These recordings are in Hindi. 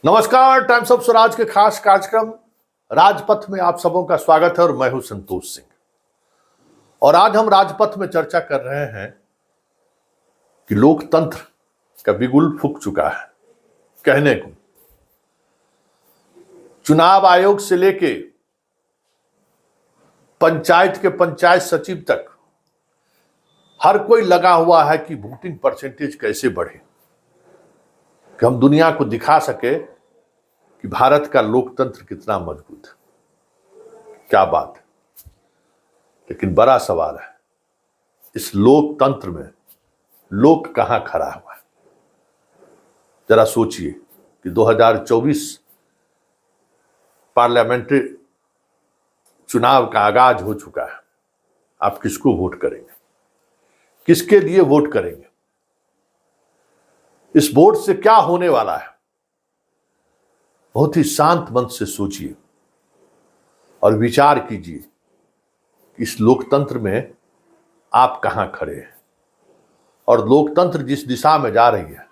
नमस्कार। टाइम्स ऑफ स्वराज के खास कार्यक्रम राजपथ में आप सबों का स्वागत है और मैं हूं संतोष सिंह। और आज हम राजपथ में चर्चा कर रहे हैं कि लोकतंत्र का बिगुल फूक चुका है। कहने को चुनाव आयोग से लेके पंचायत के पंचायत सचिव तक हर कोई लगा हुआ है कि वोटिंग परसेंटेज कैसे बढ़े, कि हम दुनिया को दिखा सके कि भारत का लोकतंत्र कितना मजबूत है। क्या बात है। लेकिन बड़ा सवाल है, इस लोकतंत्र में लोक कहां खड़ा हुआ है। जरा सोचिए कि 2024 पार्लियामेंट्री चुनाव का आगाज हो चुका है। आप किसको वोट करेंगे, किसके लिए वोट करेंगे, इस वोट से क्या होने वाला है। बहुत ही शांत मन से सोचिए और विचार कीजिए कि इस लोकतंत्र में आप कहां खड़े हैं और लोकतंत्र जिस दिशा में जा रही है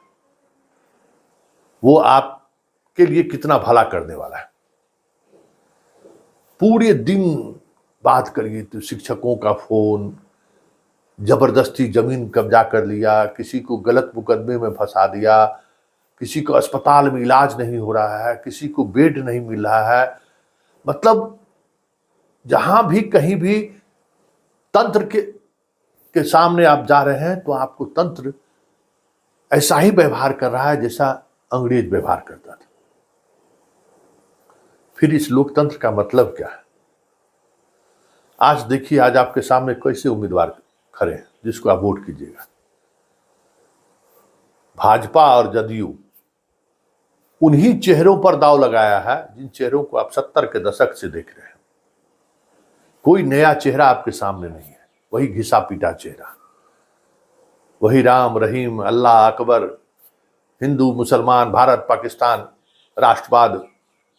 वो आपके लिए कितना भला करने वाला है। पूरे दिन बात करिए तो शिक्षकों का फोन, जबरदस्ती जमीन कब्जा कर लिया, किसी को गलत मुकदमे में फंसा दिया, किसी को अस्पताल में इलाज नहीं हो रहा है, किसी को बेड नहीं मिल रहा है। मतलब जहां भी कहीं भी तंत्र के सामने आप जा रहे हैं तो आपको तंत्र ऐसा ही व्यवहार कर रहा है जैसा अंग्रेज व्यवहार करता था। फिर इस लोकतंत्र का मतलब क्या है। आज देखिए, आज आपके सामने कैसे उम्मीदवार खड़े हैं जिसको आप वोट कीजिएगा। भाजपा और जदयू उन्हीं चेहरों पर दाव लगाया है जिन चेहरों को आप 70 के दशक से देख रहे हैं। कोई नया चेहरा आपके सामने नहीं है, वही घिसा पीटा चेहरा, वही राम रहीम अल्लाह अकबर, हिंदू मुसलमान, भारत पाकिस्तान, राष्ट्रवाद,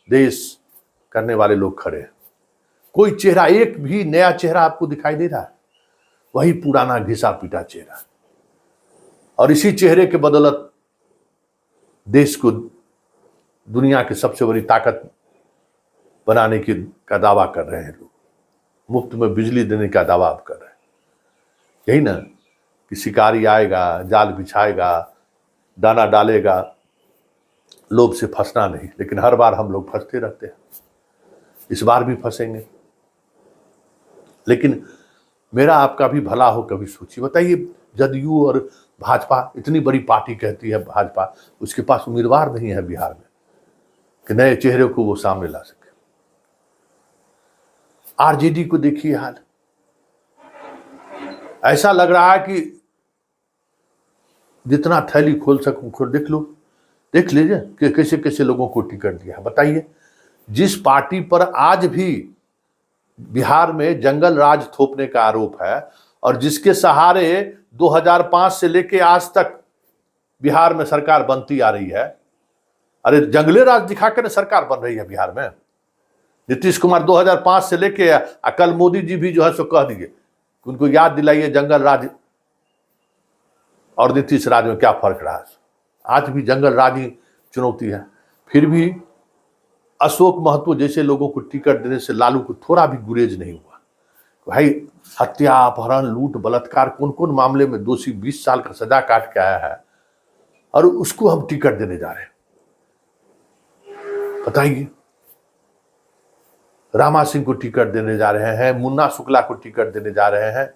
देश करने वाले लोग खड़े हैं। कोई चेहरा, एक भी नया चेहरा आपको दिखाई दे रहा है, वही पुराना घिसा पीटा चेहरा। और इसी चेहरे के बदौलत देश को दुनिया की सबसे बड़ी ताकत बनाने का दावा कर रहे हैं लोग। मुफ्त में बिजली देने का दावा आप कर रहे हैं। यही ना कि शिकारी आएगा, जाल बिछाएगा, दाना डालेगा, लोभ से फंसना नहीं। लेकिन हर बार हम लोग फंसते रहते हैं, इस बार भी फंसेंगे। लेकिन मेरा आपका भी भला हो, कभी सोचिए। बताइए, जदयू और भाजपा, इतनी बड़ी पार्टी कहती है भाजपा, उसके पास उम्मीदवार नहीं है बिहार में कि नए चेहरे को वो सामने ला सके। आरजेडी को देखिए हाल, ऐसा लग रहा है कि जितना थैली खोल सकूं खोल। देख लीजिए कि कैसे कैसे लोगों को टिकट दिया है। बताइए, जिस पार्टी पर आज भी बिहार में जंगल राज थोपने का आरोप है और जिसके सहारे 2005 से लेके आज तक बिहार में सरकार बनती आ रही है। अरे जंगले राज दिखाकर सरकार बन रही है बिहार में। नीतीश कुमार 2005 से लेके कल मोदी जी भी जो है सो कह दिए, उनको याद दिलाइए जंगल राज और नीतीश राज में क्या फर्क रहा। आज भी जंगल राज ही चुनौती है। फिर भी अशोक महतो जैसे लोगों को टिकट देने से लालू को थोड़ा भी गुरेज नहीं हुआ। भाई, हत्या, अपहरण, लूट, बलात्कार, कौन कौन मामले में दोषी 20 साल का सजा काट के आया है और उसको हम टिकट देने जा रहे हैं। बताइए, रामा सिंह को टिकट देने जा रहे हैं, मुन्ना शुक्ला को टिकट देने जा रहे हैं,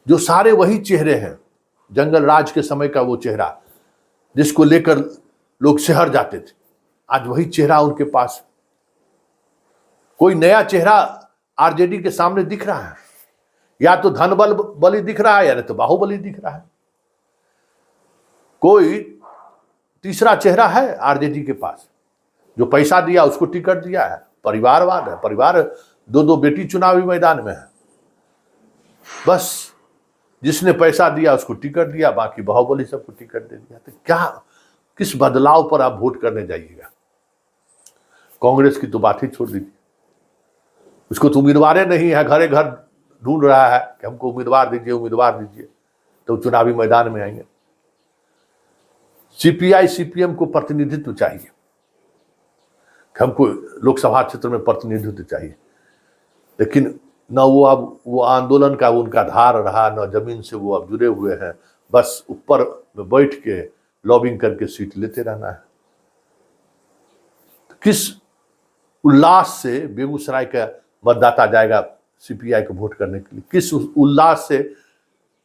जो सारे वही चेहरे हैं, जंगल राज के समय का वो चेहरा जिसको लेकर लोग शहर जाते थे। आज वही चेहरा उनके पास। कोई नया चेहरा आरजेडी के सामने दिख रहा है? या तो धनबल बली दिख रहा है या नहीं तो बाहुबली दिख रहा है। कोई तीसरा चेहरा है आरजेडी के पास? जो पैसा दिया उसको टिकट दिया है, परिवारवाद है। परिवार, दो बेटी चुनावी मैदान में है। बस जिसने पैसा दिया उसको टिकट दिया, बाकी बाहुबली सबको टिकट दे दिया। तो क्या, किस बदलाव पर आप वोट करने जाइएगा? कांग्रेस की तो बात ही छोड़ दीजिए, उसको तो उम्मीदवार नहीं है, घरे घर ढूंढ रहा है कि हमको उम्मीदवार दीजिए, उम्मीदवार दीजिए, तो चुनावी मैदान में आएंगे। सीपीआई सीपीएम को प्रतिनिधित्व चाहिए। हमको लोकसभा क्षेत्र में प्रतिनिधित्व चाहिए, लेकिन न वो अब वो आंदोलन का उनका धार रहा, न जमीन से वो अब जुड़े हुए हैं, बस ऊपर में बैठ के लॉबिंग करके सीट लेते रहना है। किस उल्लास से बेगूसराय का मतदाता जाएगा सीपीआई को वोट करने के लिए, किस उल्लास से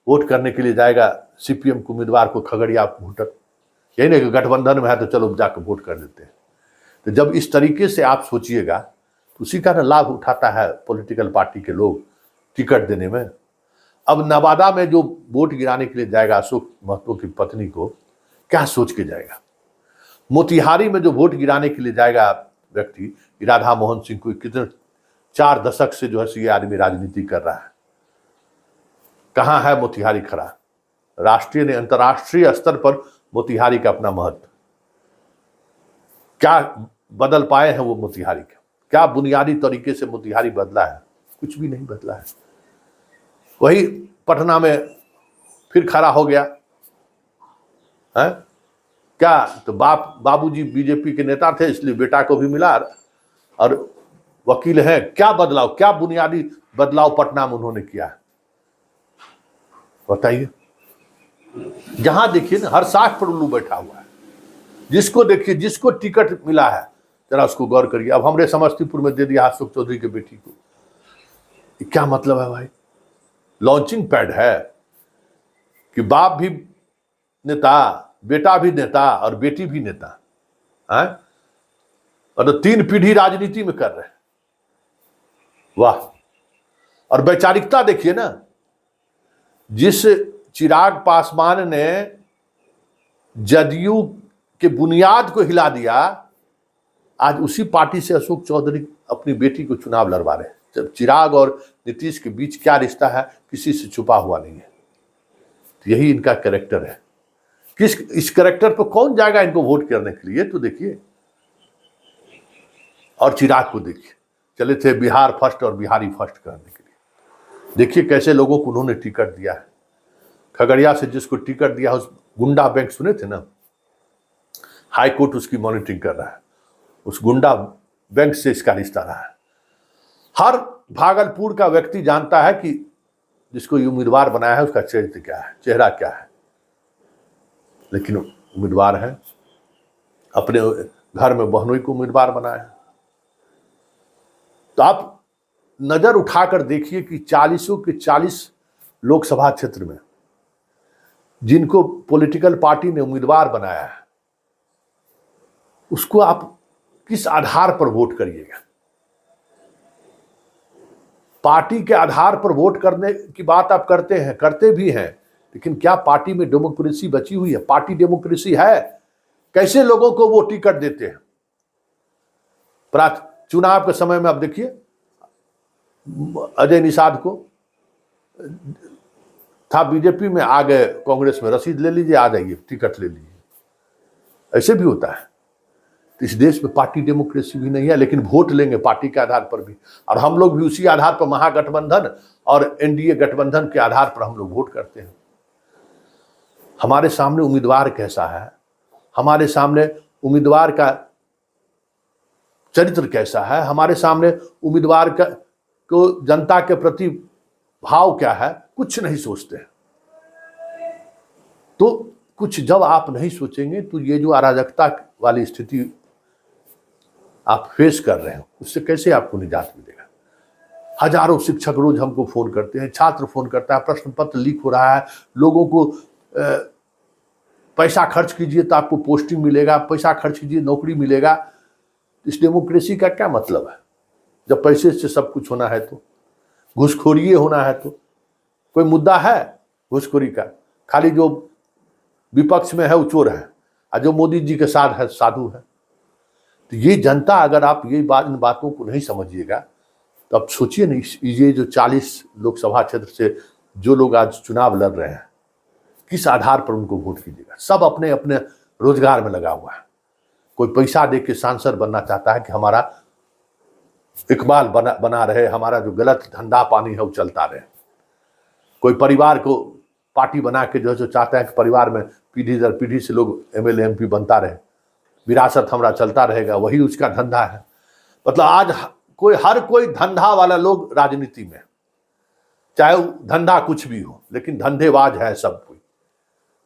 वोट करने के लिए जाएगा सीपीएम के उम्मीदवार को खगड़िया वोटर। यही नहीं कि गठबंधन में है तो चलो जाकर वोट कर देते हैं। तो जब इस तरीके से आप सोचिएगा तो उसी का लाभ उठाता है पॉलिटिकल पार्टी के लोग टिकट देने में। अब नवादा में जो वोट गिराने के लिए जाएगा अशोक महतो की पत्नी को, क्या सोच के जाएगा? मोतिहारी में जो वोट गिराने के लिए जाएगा व्यक्ति, राधा मोहन सिंह को, कितने 4 दशक से जो है ये आदमी राजनीति कर रहा है। कहाँ है मोतिहारी खड़ा? राष्ट्रीय ने अंतर्राष्ट्रीय स्तर पर मोतिहारी का अपना महत्व, क्या बदल पाए हैं वो मोतिहारी का? क्या बुनियादी तरीके से मोतिहारी बदला है? कुछ भी नहीं बदला है। वही पटना में फिर खड़ा हो गया है क्या? तो बाबूजी बीजेपी के नेता थे इसलिए बेटा को भी मिला और वकील हैं। क्या बदलाव, क्या बुनियादी बदलाव पटना में उन्होंने किया है बताइए? जहां देखिए ना हर साख पर उल्लू बैठा हुआ है। जिसको देखिए, जिसको टिकट मिला है जरा उसको गौर करिए। अब हमरे समस्तीपुर में दे दिया अशोक चौधरी के बेटी को, क्या मतलब है भाई? लॉन्चिंग पैड है कि बाप भी नेता, बेटा भी नेता और बेटी भी नेता है, और तो 3 पीढ़ी राजनीति में कर रहे हैं। वाह! और वैचारिकता देखिए ना, जिस चिराग पासवान ने जदयू के बुनियाद को हिला दिया, आज उसी पार्टी से अशोक चौधरी अपनी बेटी को चुनाव लड़वा रहे हैं। जब चिराग और नीतीश के बीच क्या रिश्ता है किसी से छुपा हुआ नहीं है। तो यही इनका कैरेक्टर है। इस कैरेक्टर पर कौन जाएगा इनको वोट करने के लिए? तो देखिए, और चिराग को देखिए, चले थे बिहार फर्स्ट और बिहारी फर्स्ट करने के लिए। देखिए कैसे लोगों को उन्होंने टिकट दिया है। खगड़िया से जिसको टिकट दिया उस गुंडा बैंक सुने थे ना, हाई कोर्ट उसकी मॉनिटरिंग कर रहा है। उस गुंडा बैंक से इसका रिश्ता रहा है। हर भागलपुर का व्यक्ति जानता है कि जिसको ये उम्मीदवार बनाया है उसका चरित्र क्या है, चेहरा क्या है। लेकिन उम्मीदवार है, अपने घर में बहनोई को उम्मीदवार बनाया है। तो आप नजर उठाकर देखिए कि 40 के 40 लोकसभा क्षेत्र में जिनको पॉलिटिकल पार्टी ने उम्मीदवार बनाया है, उसको आप किस आधार पर वोट करिएगा? पार्टी के आधार पर वोट करने की बात आप करते हैं, करते भी हैं, लेकिन क्या पार्टी में डेमोक्रेसी बची हुई है? पार्टी डेमोक्रेसी है? कैसे लोगों को वो टिकट देते हैं? चुनाव के समय में आप देखिए, अजय निषाद को था बीजेपी में, आ गए कांग्रेस में, रसीद ले लीजिए, आ जाइए, टिकट ले लीजिए। ऐसे भी होता है। तो इस देश में पार्टी डेमोक्रेसी भी नहीं है, लेकिन वोट लेंगे पार्टी के आधार पर भी। और हम लोग भी उसी आधार पर महागठबंधन और एनडीए गठबंधन के आधार पर हम लोग वोट करते हैं। हमारे सामने उम्मीदवार कैसा है, हमारे सामने उम्मीदवार का चरित्र कैसा है, हमारे सामने उम्मीदवार का को जनता के प्रति भाव क्या है, कुछ नहीं सोचते हैं। तो कुछ जब आप नहीं सोचेंगे तो ये जो अराजकता वाली स्थिति आप फेस कर रहे हो, उससे कैसे आपको निजात मिलेगा? हजारों शिक्षक रोज हमको फोन करते हैं, छात्र फोन करता है, प्रश्न पत्र लीक हो रहा है, लोगों को पैसा खर्च कीजिए तो आपको पोस्टिंग मिलेगा, पैसा खर्च कीजिए नौकरी मिलेगा। इस डेमोक्रेसी का क्या मतलब है जब पैसे से सब कुछ होना है? तो घूसखोरी होना है तो कोई मुद्दा है घूसखोरी का? खाली जो विपक्ष में है वो चोर है, और जो मोदी जी के साथ है साधु है। तो ये जनता, अगर आप ये इन बातों को नहीं समझिएगा तो आप सोचिए नहीं, ये जो 40 लोकसभा क्षेत्र से जो लोग आज चुनाव लड़ रहे हैं, किस आधार पर उनको वोट कीजिएगा? सब अपने अपने रोजगार में लगा हुआ है। कोई पैसा दे के सांसद बनना चाहता है कि हमारा इकबाल बना रहे, हमारा जो गलत धंधा पानी है वो चलता रहे। कोई परिवार को पार्टी बना के जो चाहता है कि परिवार में पीढ़ी दर पीढ़ी से लोग एमएलए एमपी बनता रहे। विरासत हमारा चलता रहेगा, वही उसका धंधा है। मतलब आज हर कोई धंधा वाला लोग राजनीति में, चाहे धंधा कुछ भी हो, लेकिन धंधेबाज है सब कोई।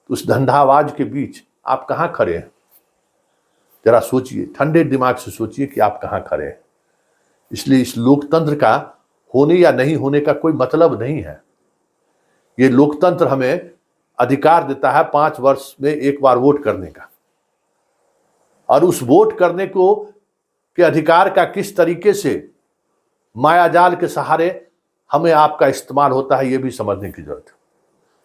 उस धंधाबाज के बीच आप कहाँ खड़े हैं? जरा सोचिए, ठंडे दिमाग से सोचिए कि आप कहाँ खड़े हैं। इसलिए इस लोकतंत्र का होने या नहीं होने का कोई मतलब नहीं है। ये लोकतंत्र हमें अधिकार देता है 5 वर्ष में एक बार वोट करने का, और उस वोट करने को के अधिकार का किस तरीके से मायाजाल के सहारे हमें आपका इस्तेमाल होता है, ये भी समझने की जरूरत है।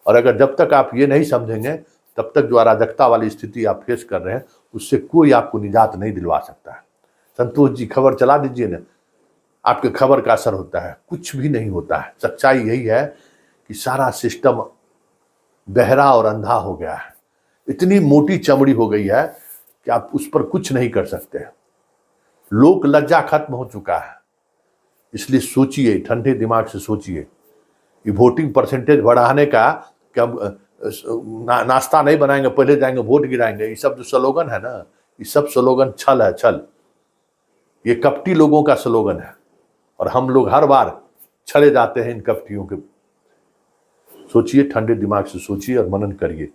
और अगर जब तक आप ये नहीं समझेंगे, तब तक जो अराजकता वाली स्थिति आप फेस कर रहे हैं, उससे कोई आपको निजात नहीं दिलवा सकता है। संतोष जी, खबर चला दीजिए ना, आपके खबर का असर होता है? कुछ भी नहीं होता है। सच्चाई यही है कि सारा सिस्टम बहरा और अंधा हो गया है। इतनी मोटी चमड़ी हो गई है कि आप उस पर कुछ नहीं कर सकते। लोक लज्जा खत्म हो चुका है। इसलिए सोचिए, ठंडे दिमाग से सोचिए। ये वोटिंग परसेंटेज बढ़ाने का क्या नाश्ता नहीं बनाएंगे, पहले जाएंगे वोट गिराएंगे, ये सब जो स्लोगन है ना, ये सब स्लोगन छल है, छल। ये कपटी लोगों का स्लोगन है, और हम लोग हर बार छले जाते हैं इन कपटियों के। सोचिए, ठंडे दिमाग से सोचिए और मनन करिए।